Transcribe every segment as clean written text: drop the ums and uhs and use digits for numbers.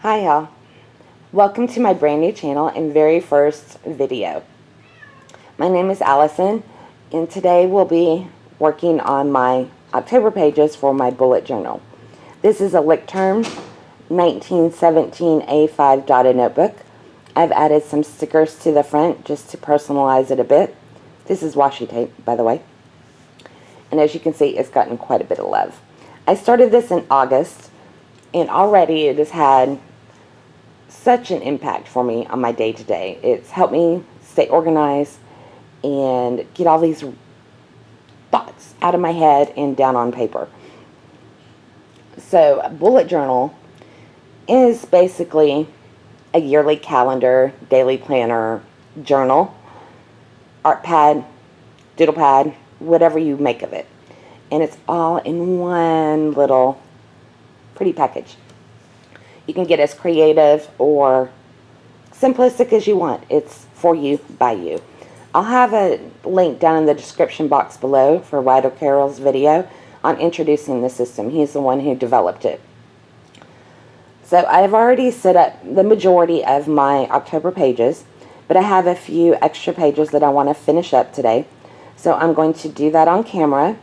Hi y'all, welcome to my brand new channel and very first video. My name is Allison and today we'll be working on my October pages for my bullet journal. This is a Leuchtturm 1917 A5 dotted notebook. I've added some stickers to the front just to personalize it a bit. This is washi tape, by the way. And as you can see, it's gotten quite a bit of love. I started this in August and already it has had such an impact for me on my day-to-day. It's helped me stay organized and get all these thoughts out of my head and down on paper. So a bullet journal is basically a yearly calendar, daily planner, journal, art pad, doodle pad, whatever you make of it. And it's all in one little pretty package. You can get as creative or simplistic as you want. It's for you, by you. I'll have a link down in the description box below for Ryder Carroll's video on introducing the system. He's the one who developed it. So I've already set up the majority of my October pages, but I have a few extra pages that I want to finish up today. So I'm going to do that on camera,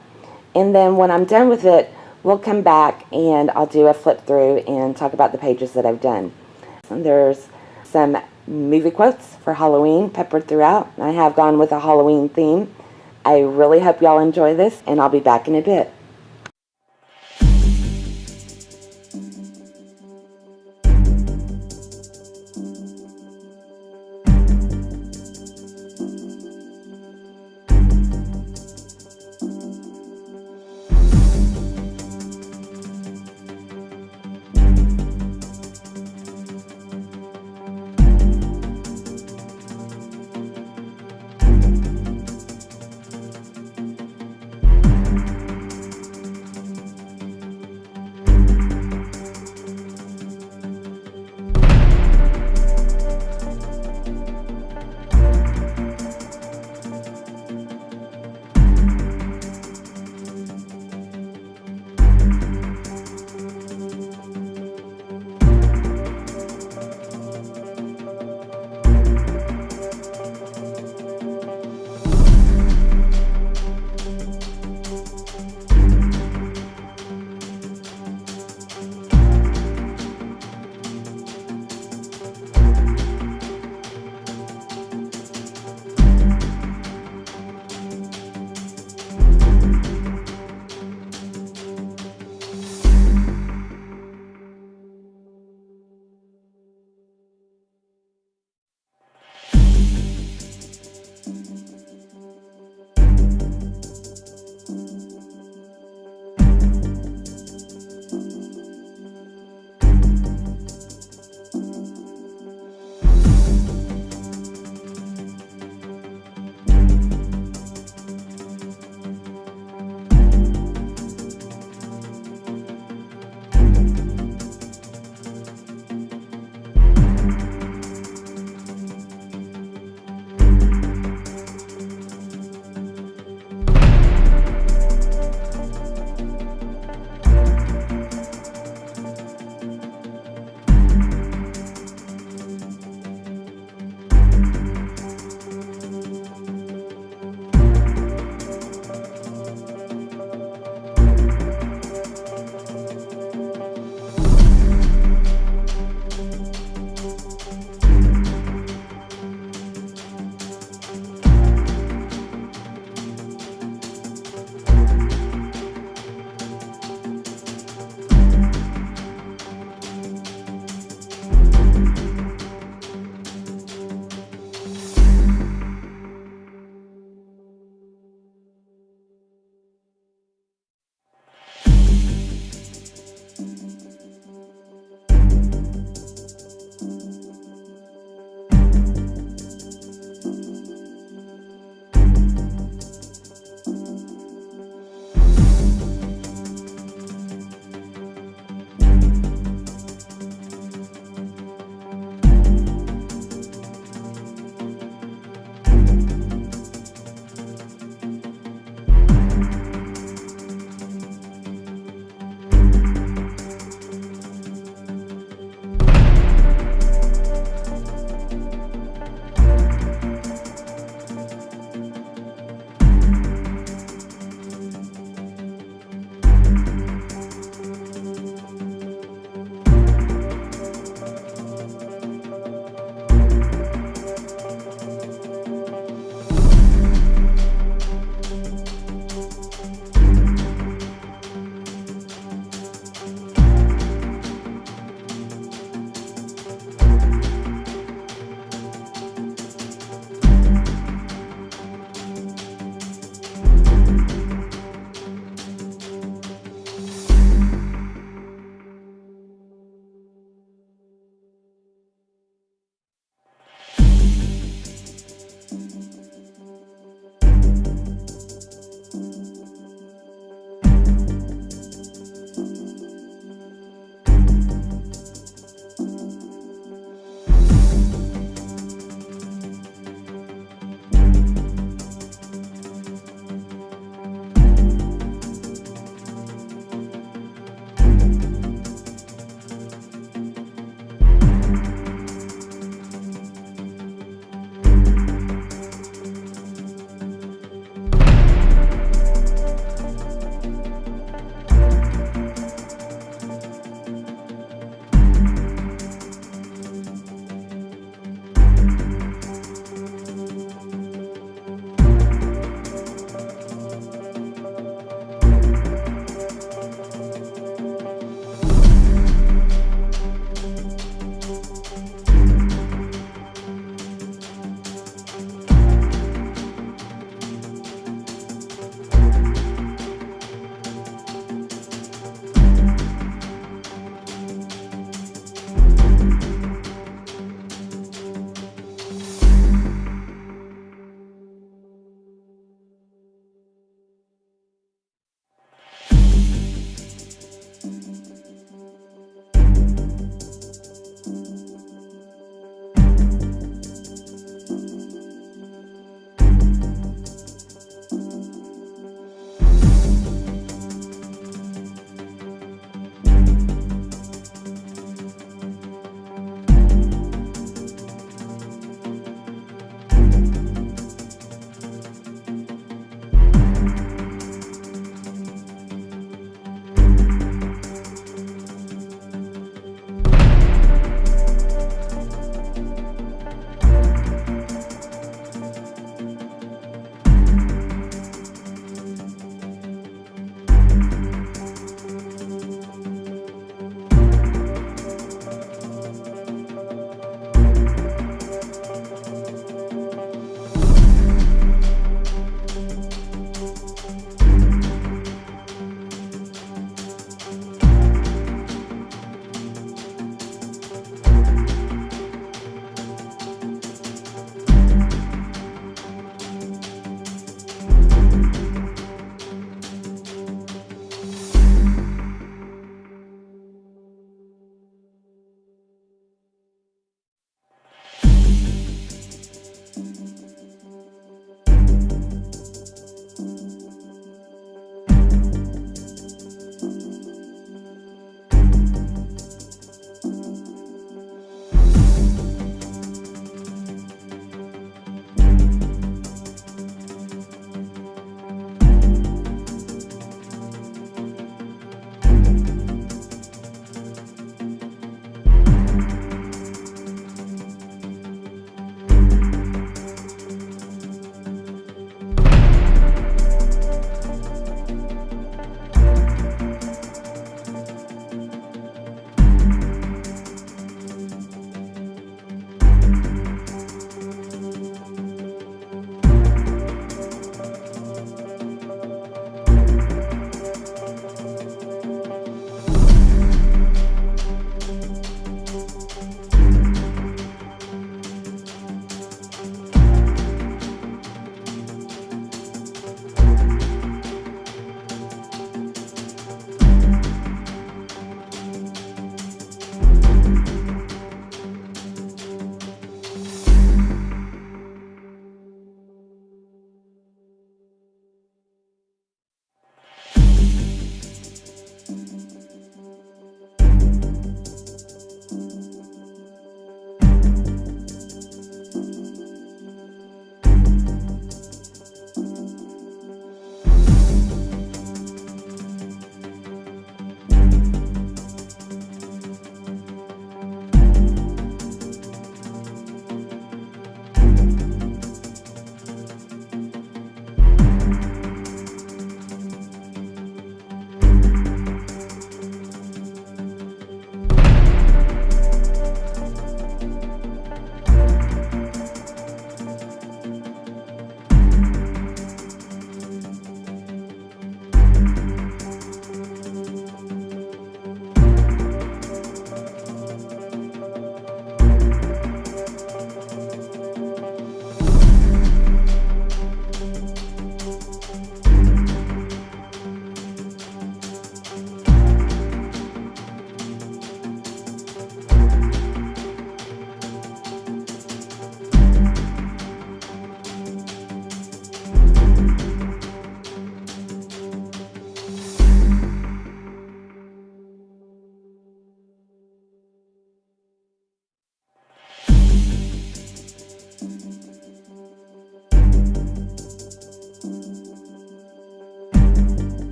and then when I'm done with it, we'll come back and I'll do a flip through and talk about the pages that I've done. And there's some movie quotes for Halloween peppered throughout. I have gone with a Halloween theme. I really hope y'all enjoy this, and I'll be back in a bit.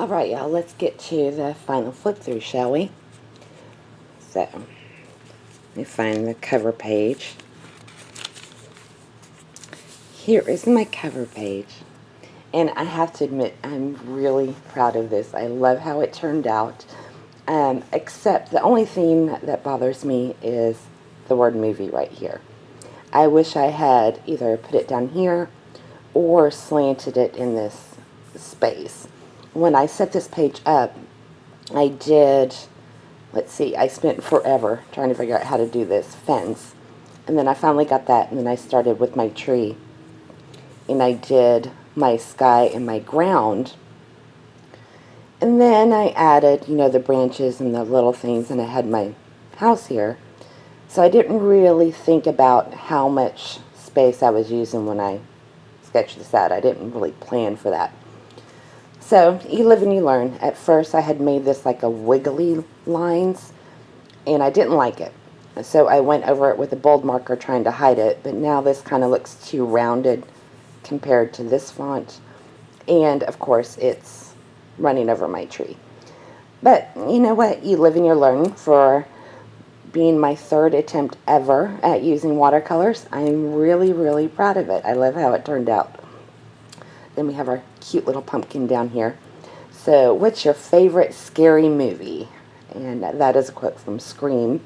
Alright, y'all, let's get to the final flip through, shall we? So, let me find the cover page. Here is my cover page. And I have to admit, I'm really proud of this. I love how it turned out. Except the only thing that bothers me is the word movie right here. I wish I had either put it down here or slanted it in this space. When I set this page up, I did, let's see, I spent forever trying to figure out how to do this fence. And then I finally got that, and then I started with my tree. And I did my sky and my ground. And then I added, you know, the branches and the little things, and I had my house here. So I didn't really think about how much space I was using when I sketched this out. I didn't really plan for that. So, you live and you learn. At first, I had made this like a wiggly lines, and I didn't like it. So I went over it with a bold marker trying to hide it, but now this kind of looks too rounded compared to this font. And, of course, it's running over my tree. But, you know what? You live and you learn. For being my third attempt ever at using watercolors, I'm really, really proud of it. I love how it turned out. Then we have our cute little pumpkin down here. So, what's your favorite scary movie? And that is a quote from Scream.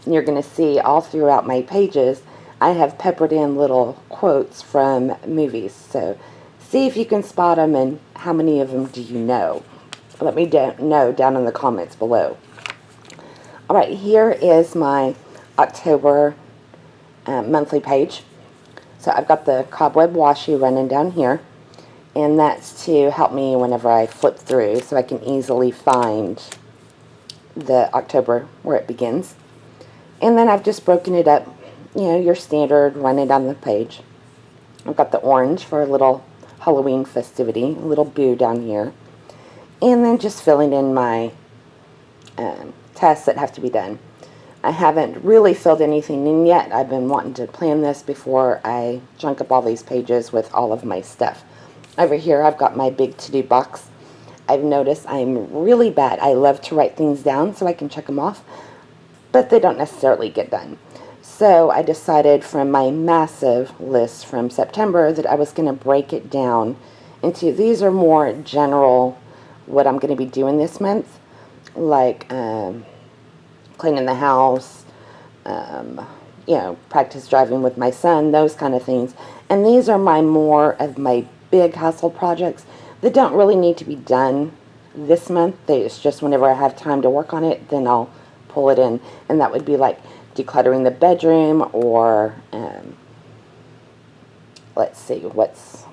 And you're going to see all throughout my pages, I have peppered in little quotes from movies. So, see if you can spot them, and how many of them do you know? Let me know down in the comments below. Alright, here is my October monthly page. So, I've got the cobweb washi running down here. And that's to help me whenever I flip through, so I can easily find the October where it begins. And then I've just broken it up, you know, your standard running down the page. I've got the orange for a little Halloween festivity, a little boo down here. And then just filling in my tasks that have to be done. I haven't really filled anything in yet. I've been wanting to plan this before I junk up all these pages with all of my stuff. Over here, I've got my big to-do box. I've noticed I'm really bad. I love to write things down so I can check them off, but they don't necessarily get done. So I decided from my massive list from September that I was going to break it down into, these are more general, what I'm going to be doing this month, like cleaning the house, you know, practice driving with my son, those kind of things. And these are more of my big household projects that don't really need to be done this month. It's just whenever I have time to work on it, then I'll pull it in. And that would be like decluttering the bedroom, or let's see, what's,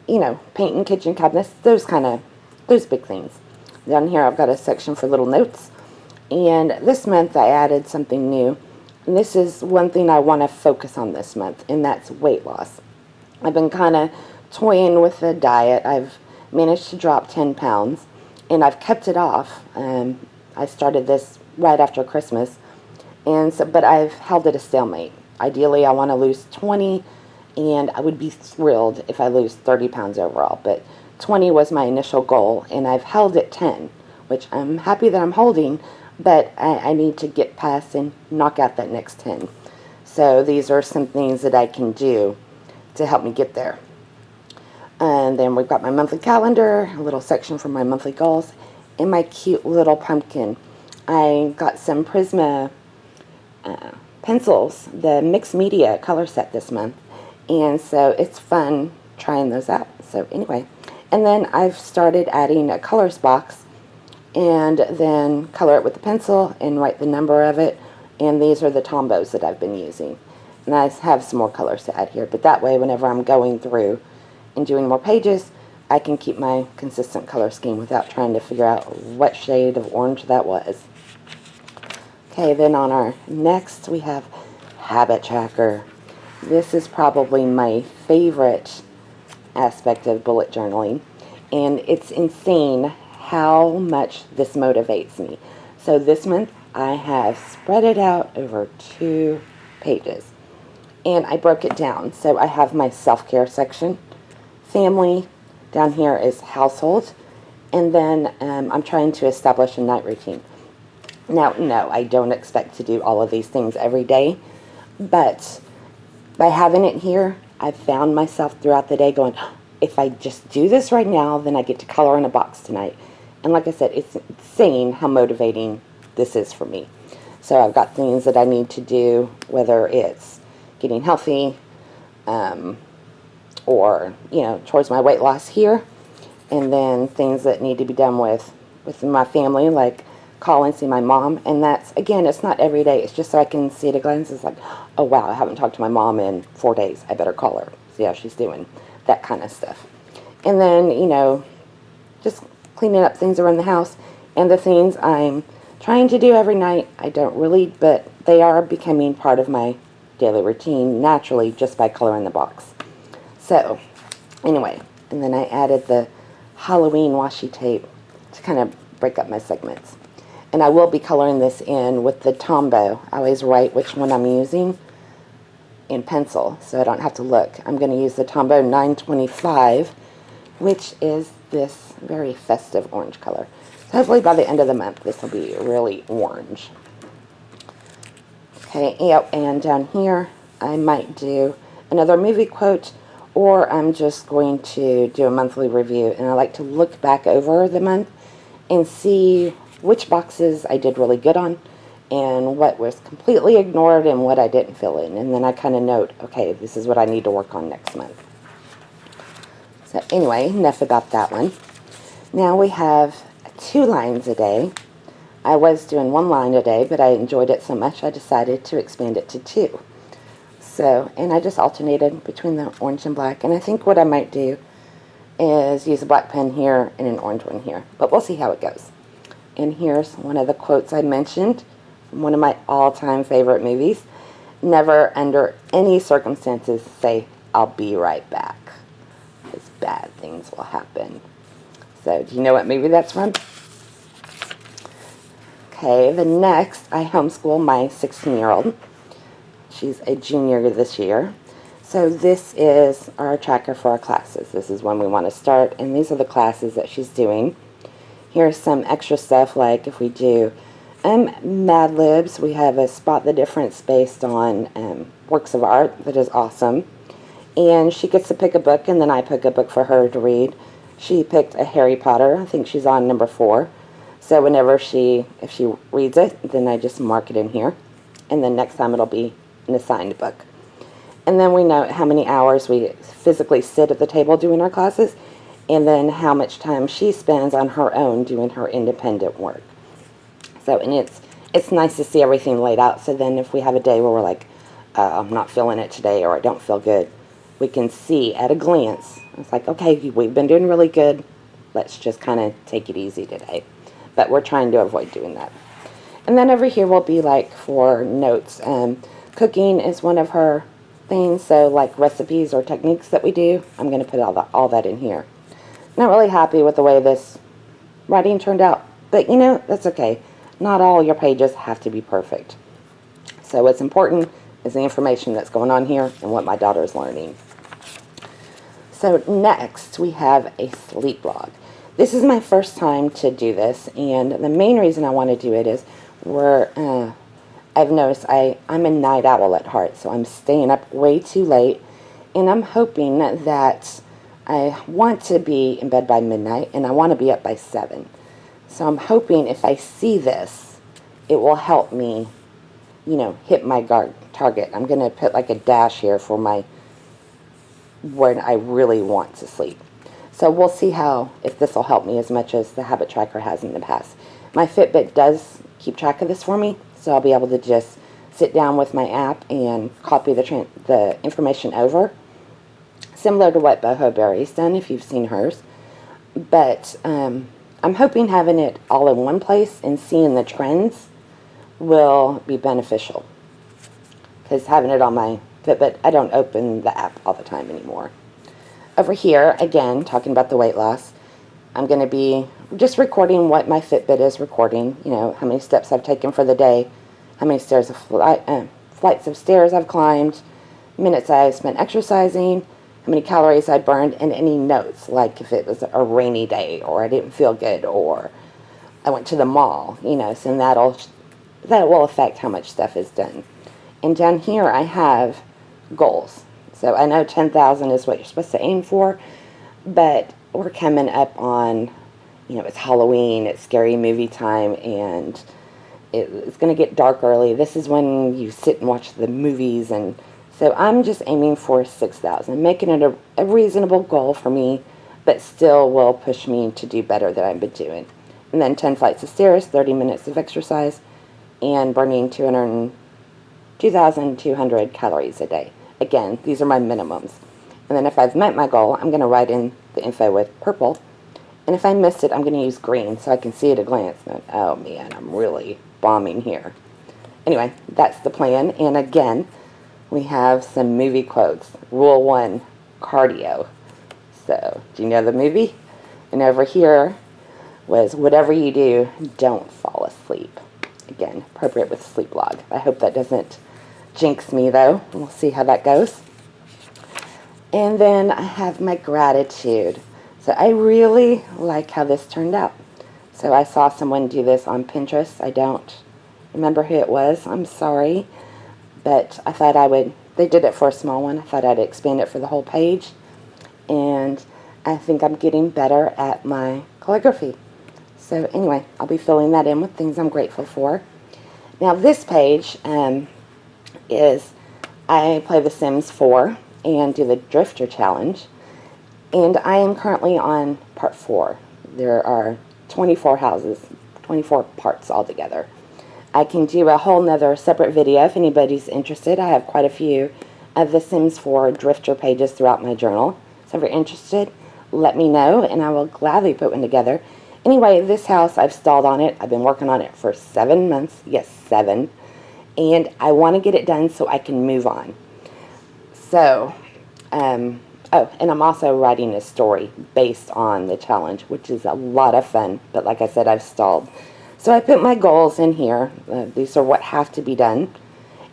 you know, painting kitchen cabinets, those big things. Down here I've got a section for little notes. And this month I added something new. And this is one thing I want to focus on this month, and that's weight loss. I've been kind of toying with the diet. I've managed to drop 10 pounds, and I've kept it off. I started this right after Christmas, and so, but I've held it a stalemate. Ideally, I want to lose 20, and I would be thrilled if I lose 30 pounds overall, but 20 was my initial goal, and I've held at 10, which I'm happy that I'm holding, but I need to get past and knock out that next 10. So these are some things that I can do to help me get there. And then we've got my monthly calendar, a little section for my monthly goals, and my cute little pumpkin. I got some Prisma pencils, the mixed media color set this month, and so it's fun trying those out. So anyway, and then I've started adding a colors box, and then color it with the pencil and write the number of it, and these are the Tombos that I've been using. And I have some more colors to add here, but that way whenever I'm going through and doing more pages, I can keep my consistent color scheme without trying to figure out what shade of orange that was. Okay, then on our next we have Habit Tracker. This is probably my favorite aspect of bullet journaling, and it's insane how much this motivates me. So this month I have spread it out over 2 pages, and I broke it down. So I have my self-care section, family, down here is household, And then I'm trying to establish a night routine. Now, no, I don't expect to do all of these things every day, but by having it here, I've found myself throughout the day going, if I just do this right now, then I get to color in a box tonight. And like I said, it's insane how motivating this is for me. So I've got things that I need to do, whether it's getting healthy, or, towards my weight loss here. And then things that need to be done with my family, like call and see my mom. And that's, again, it's not every day. It's just so I can see at a glance. It's like, oh, wow, I haven't talked to my mom in 4 days. I better call her, see how she's doing, that kind of stuff. And then, just cleaning up things around the house. And the things I'm trying to do every night, I don't really, but they are becoming part of my daily routine naturally just by coloring the box. So, anyway, and then I added the Halloween washi tape to kind of break up my segments. And I will be coloring this in with the Tombow. I always write which one I'm using in pencil, so I don't have to look. I'm going to use the Tombow 925, which is this very festive orange color. So hopefully by the end of the month, this will be really orange. Okay, yep, and down here, I might do another movie quote, or I'm just going to do a monthly review. And I like to look back over the month and see which boxes I did really good on and what was completely ignored and what I didn't fill in. And then I kind of note, okay, this is what I need to work on next month. So anyway, enough about that one. Now we have 2 lines a day. I was doing 1 line a day, but I enjoyed it so much I decided to expand it to 2. So, and I just alternated between the orange and black. And I think what I might do is use a black pen here and an orange one here. But we'll see how it goes. And here's one of the quotes I mentioned from one of my all-time favorite movies. Never, under any circumstances, say, I'll be right back, because bad things will happen. So, do you know what movie that's from? Okay, the next, I homeschool my 16-year-old. She's a junior this year. So this is our tracker for our classes. This is when we want to start, and these are the classes that she's doing. Here's some extra stuff, like if we do Mad Libs, we have a spot the difference based on works of art that is awesome. And she gets to pick a book, and then I pick a book for her to read. She picked a Harry Potter. I think she's on number 4. So whenever if she reads it, then I just mark it in here. And then next time it'll be an assigned book. And then we note how many hours we physically sit at the table doing our classes, and then how much time she spends on her own doing her independent work. So, and it's nice to see everything laid out, so then if we have a day where we're like, I'm not feeling it today, or I don't feel good, we can see at a glance. It's like, okay, we've been doing really good. Let's just kind of take it easy today. But we're trying to avoid doing that. And then over here will be like for notes. Cooking is one of her things, so like recipes or techniques that we do, I'm going to put all that in here. Not really happy with the way this writing turned out, but that's okay. Not all your pages have to be perfect. So what's important is the information that's going on here and what my daughter is learning. So next we have a sleep log. This is my first time to do this, and the main reason I want to do it is I've noticed I'm a night owl at heart, so I'm staying up way too late, and I'm hoping that I want to be in bed by midnight, and I want to be up by 7. So I'm hoping if I see this, it will help me, hit my target. I'm going to put like a dash here for where I really want to sleep. So we'll see if this will help me as much as the habit tracker has in the past. My Fitbit does keep track of this for me, so I'll be able to just sit down with my app and copy the information over, similar to what BuJo Berry's done, if you've seen hers. But I'm hoping having it all in one place and seeing the trends will be beneficial, because having it on my Fitbit, I don't open the app all the time anymore. Over here, again, talking about the weight loss, I'm going to be just recording what my Fitbit is recording, how many steps I've taken for the day, how many flights of stairs I've climbed, minutes I've spent exercising, how how many calories I burned, and any notes, like if it was a rainy day or I didn't feel good or I went to the mall, you know, so that will affect how much stuff is done. And down here I have goals. So I know 10,000 is what you're supposed to aim for, but we're coming up on, you know, it's Halloween, it's scary movie time, and it's going to get dark early. This is when you sit and watch the movies, and so I'm just aiming for 6,000, making it a reasonable goal for me, but still will push me to do better than I've been doing. And then 10 flights of stairs, 30 minutes of exercise, and burning 2,200 calories a day. Again, these are my minimums. And then if I've met my goal, I'm going to write in the info with purple. And if I missed it, I'm going to use green so I can see at a glance. Oh man, I'm really bombing here. Anyway, that's the plan. And again, we have some movie quotes. Rule 1, cardio. So, do you know the movie? And over here was, whatever you do, don't fall asleep. Again, appropriate with sleep log. I hope that doesn't jinx me though. We'll see how that goes. And then I have my gratitude. So I really like how this turned out. So I saw someone do this on Pinterest. I don't remember who it was. I'm sorry. But I thought they did it for a small one. I thought I'd expand it for the whole page. And I think I'm getting better at my calligraphy. So anyway, I'll be filling that in with things I'm grateful for. Now this page is, I play The Sims 4 and do the Drifter Challenge. And I am currently on part 4. There are 24 houses, 24 parts altogether. I can do a whole nother separate video if anybody's interested. I have quite a few of The Sims 4 Drifter pages throughout my journal. So if you're interested, let me know and I will gladly put one together. Anyway, this house, I've stalled on it. I've been working on it for 7 months. Yes, 7. And I want to get it done so I can move on. So, and I'm also writing a story based on the challenge, which is a lot of fun. But like I said, I've stalled. So I put my goals in here. These are what have to be done.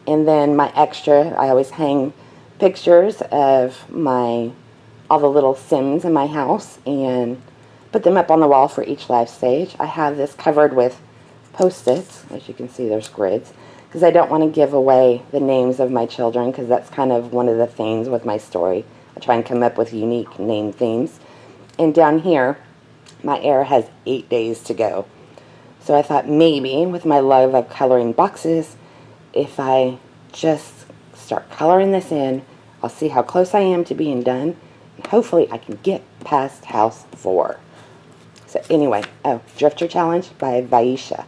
And then my extra, I always hang pictures of all the little Sims in my house and put them up on the wall for each life stage. I have this covered with Post-its. As you can see, there's grids. Because I don't want to give away the names of my children, because that's kind of one of the things with my story. I try and come up with unique name themes. And down here, my heir has 8 days to go. So I thought maybe, with my love of coloring boxes, if I just start coloring this in, I'll see how close I am to being done. And hopefully I can get past house 4. So anyway, Drifter Challenge by Vaisha.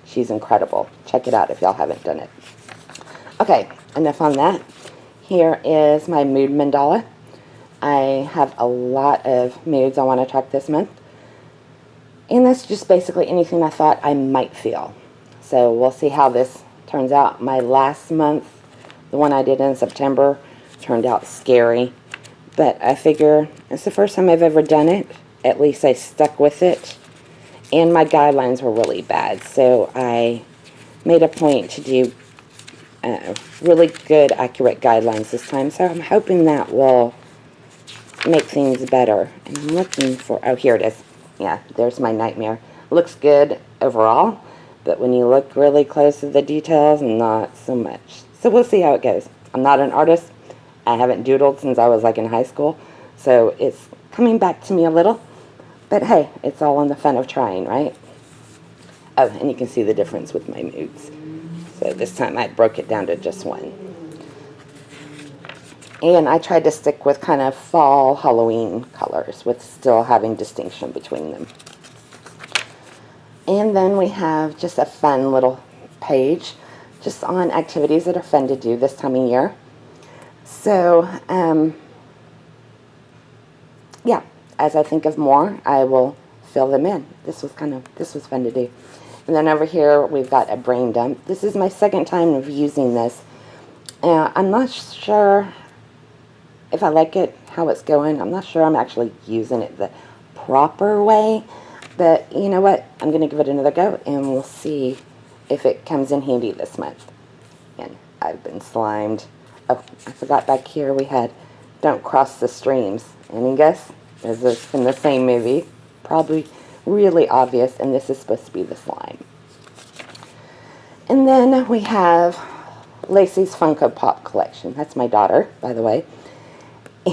She's incredible. Check it out if y'all haven't done it. Okay, enough on that. Here is my mood mandala. I have a lot of moods I want to track this month. And that's just basically anything I thought I might feel. So we'll see how this turns out. My last month, the one I did in September, turned out scary. But I figure it's the first time I've ever done it. At least I stuck with it. And my guidelines were really bad. So I made a point to do really good, accurate guidelines this time. So I'm hoping that will make things better. I'm looking for, oh, here it is. Yeah, there's my nightmare. Looks good overall, but when you look really close at the details, not so much. So we'll see how it goes. I'm not an artist. I haven't doodled since I was like in high school, so it's coming back to me a little. But hey, it's all in the fun of trying, right? Oh, and you can see the difference with my moods. So this time I broke it down to just one. And I tried to stick with kind of fall Halloween colors with still having distinction between them. And then we have just a fun little page just on activities that are fun to do this time of year. So, yeah, as I think of more, I will fill them in. This was fun to do. And then over here, we've got a brain dump. This is my second time of using this. I'm not sure if I like it, how it's going. I'm not sure I'm actually using it the proper way. But you know what? I'm going to give it another go, and we'll see if it comes in handy this month. And I've been slimed. Oh, I forgot back here we had don't cross the streams. Any guess? Is this from the same movie? Probably really obvious, and this is supposed to be the slime. And then we have Lacey's Funko Pop collection. That's my daughter, by the way.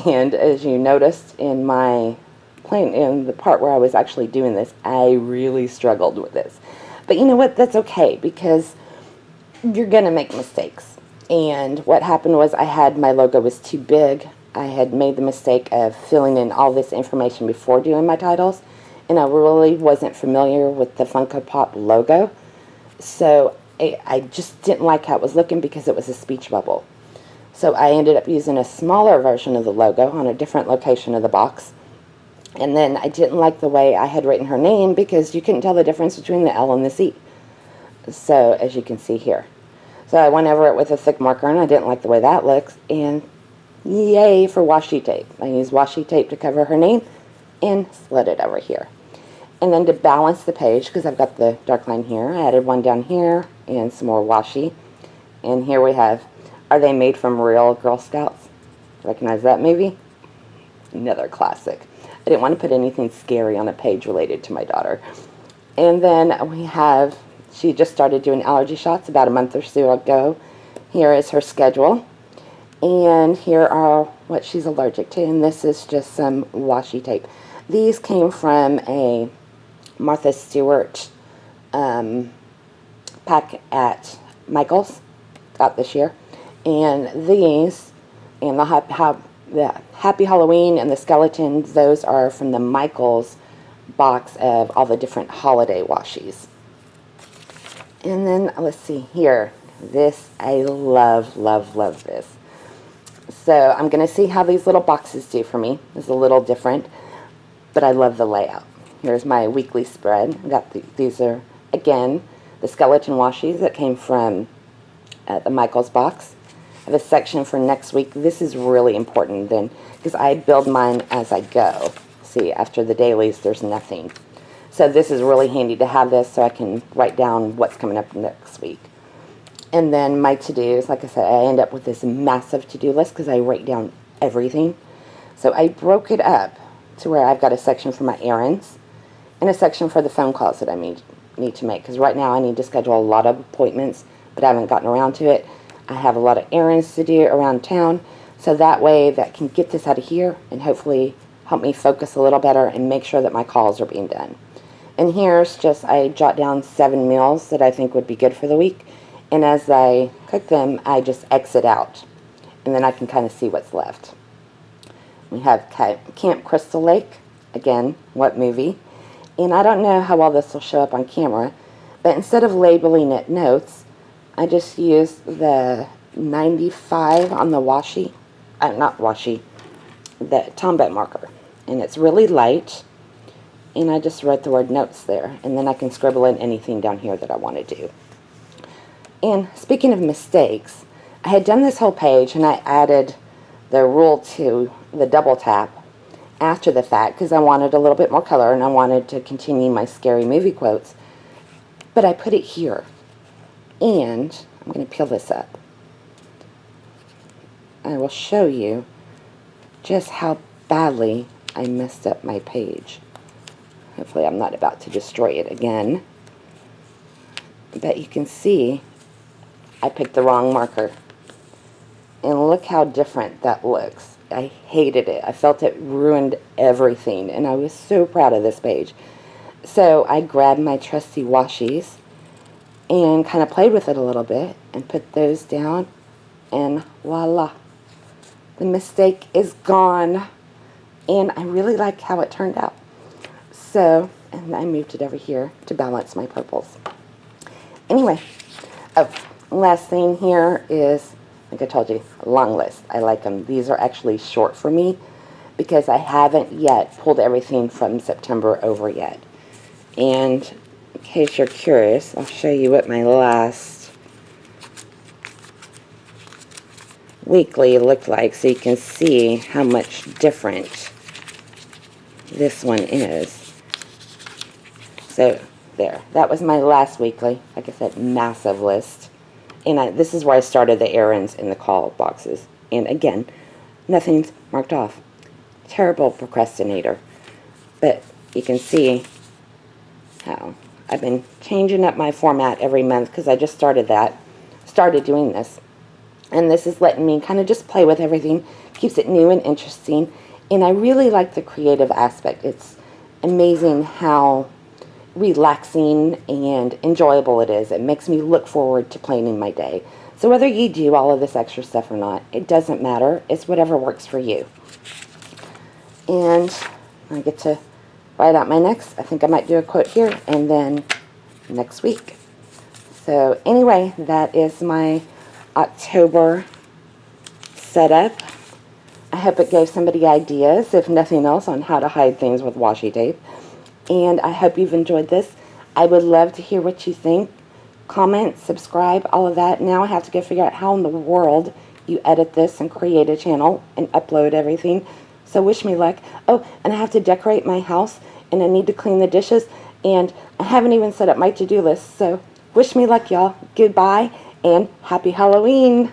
And as you noticed in the part where I was actually doing this, I really struggled with this. But you know what? That's okay, because you're going to make mistakes. And what happened was my logo was too big. I had made the mistake of filling in all this information before doing my titles, and I really wasn't familiar with the Funko Pop logo. So I just didn't like how it was looking because it was a speech bubble. So I ended up using a smaller version of the logo on a different location of the box. And then I didn't like the way I had written her name because you couldn't tell the difference between the L and the C. So, as you can see here. So I went over it with a thick marker, and I didn't like the way that looks. And yay for washi tape. I used washi tape to cover her name and slid it over here. And then to balance the page, because I've got the dark line here, I added one down here and some more washi. And here we have, Are They Made from Real Girl Scouts? Recognize that movie? Another classic. I didn't want to put anything scary on a page related to my daughter. And then we have, she just started doing allergy shots about a month or so ago. Here is her schedule. And here are what she's allergic to. And this is just some washi tape. These came from a Martha Stewart pack at Michael's, got this year. And these, and the Happy Halloween and the skeletons, those are from the Michael's box of all the different holiday washies. And then, let's see here. This, I love, love, love this. So I'm going to see how these little boxes do for me. It's a little different, but I love the layout. Here's my weekly spread. I got these are, again, the skeleton washies that came from the Michael's box. I have a section for next week. This is really important then, because I build mine as I go. See, after the dailies, there's nothing. So this is really handy to have this so I can write down what's coming up next week. And then my to-dos, like I said, I end up with this massive to-do list because I write down everything. So I broke it up to where I've got a section for my errands and a section for the phone calls that I need to make. Because right now I need to schedule a lot of appointments, but I haven't gotten around to it. I have a lot of errands to do around town, so that way that can get this out of here and hopefully help me focus a little better and make sure that my calls are being done. And here's just, I jot down 7 meals that I think would be good for the week, and as I cook them, I just exit out, and then I can kind of see what's left. We have Camp Crystal Lake, again, what movie? And I don't know how well this will show up on camera, but instead of labeling it notes, I just used the 95 on the washi, not washi, the Tombow marker. And it's really light, and I just wrote the word notes there. And then I can scribble in anything down here that I want to do. And speaking of mistakes, I had done this whole page, and I added the rule to the double tap after the fact, because I wanted a little bit more color, and I wanted to continue my scary movie quotes. But I put it here. And I'm going to peel this up. I will show you just how badly I messed up my page. Hopefully I'm not about to destroy it again. But you can see I picked the wrong marker. And look how different that looks. I hated it. I felt it ruined everything. And I was so proud of this page. So I grabbed my trusty washies and kind of played with it a little bit and put those down, and voila, the mistake is gone. And I really like how it turned out. So, and I moved it over here to balance my purples. Anyway, last thing here is, like I told you, a long list. I like them. These are actually short for me because I haven't yet pulled everything from September over yet. And in case you're curious, I'll show you what my last weekly looked like so you can see how much different this one is. So there, that was my last weekly. Like I said, massive list. And this is where I started the errands and the call boxes. And again, nothing's marked off. Terrible procrastinator. But you can see how I've been changing up my format every month because I just started doing this. And this is letting me kind of just play with everything, keeps it new and interesting. And I really like the creative aspect. It's amazing how relaxing and enjoyable it is. It makes me look forward to planning my day. So whether you do all of this extra stuff or not, it doesn't matter. It's whatever works for you. And I get to write out my next. I think I might do a quote here and then next week. So anyway, that is my October setup. I hope it gave somebody ideas, if nothing else, on how to hide things with washi tape. And I hope you've enjoyed this. I would love to hear what you think. Comment, subscribe, all of that. Now I have to go figure out how in the world you edit this and create a channel and upload everything. So wish me luck. Oh, and I have to decorate my house, and I need to clean the dishes, and I haven't even set up my to-do list. So wish me luck, y'all. Goodbye, and happy Halloween.